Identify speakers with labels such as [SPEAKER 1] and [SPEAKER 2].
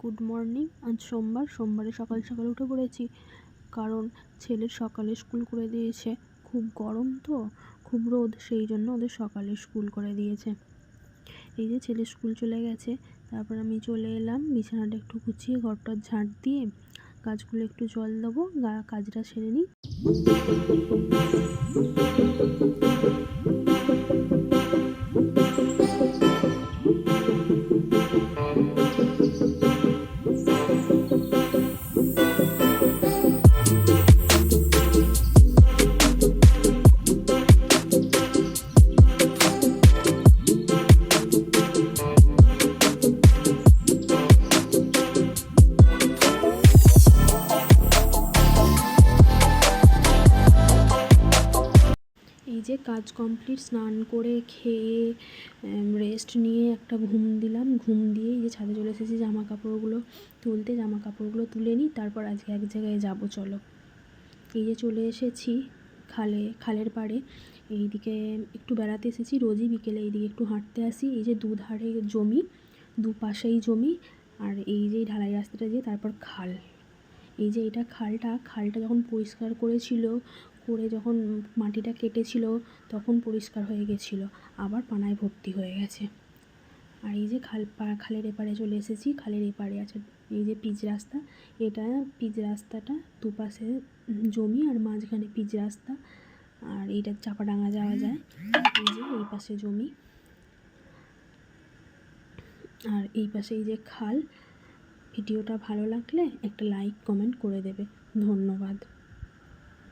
[SPEAKER 1] Good morning. আজ সোমবারে সকাল সকাল উঠে পড়েছি, কারণ ছেলের সকালে স্কুল করে দিয়েছে। খুব গরম তো, খুব রোদ, সেই জন্য ওদের সকালে স্কুল করে দিয়েছে। এই যে ছেলে স্কুল চলে গেছে, তারপর আমি চলে এলাম, বিছানাটা একটু গুছিয়ে ঘরটা ঝাঁট দিয়ে গাছগুলো একটু জল দেবো, কাজটা সেরে নিই। এই যে কাজ কমপ্লিট, স্নান করে খেয়ে রেস্ট নিয়ে একটা ঘুম দিলাম। ঘুম দিয়ে এই যে ছাদে চলে এসেছি জামা কাপড়গুলো তুলে নিই, তারপর আজকে এক জায়গায় যাব। চলো, এই যে চলে এসেছি খালের পাড়ে। এইদিকে একটু বেড়াতে এসেছি, রোজই বিকেলে এইদিকে একটু হাঁটতে আসি। এই যে দুধারে জমি, দুপাশেই জমি, আর এই যে ঢালাই রাস্তাটা দিয়ে তারপর খাল। এই যে এটা খালটা যখন পরিষ্কার করে যখন মাটিটা কেটেছিল তখন পরিষ্কার হয়ে গেছিল, আবার পানায় ভর্তি হয়ে গেছে। আর এই যে খালের এপারে চলে এসেছি। খালের এপারে আছে এই যে পিচ রাস্তা। এটা পিচ রাস্তাটা, দুপাশে জমি আর মাঝখানে পিচ রাস্তা, আর এইটা চাপাডাঙ্গা যাওয়া যায়। এই যে এই পাশে জমি, আর এই পাশে এই যে খাল। ভিডিওটা ভালো লাগলে একটা লাইক কমেন্ট করে দেবে। ধন্যবাদ।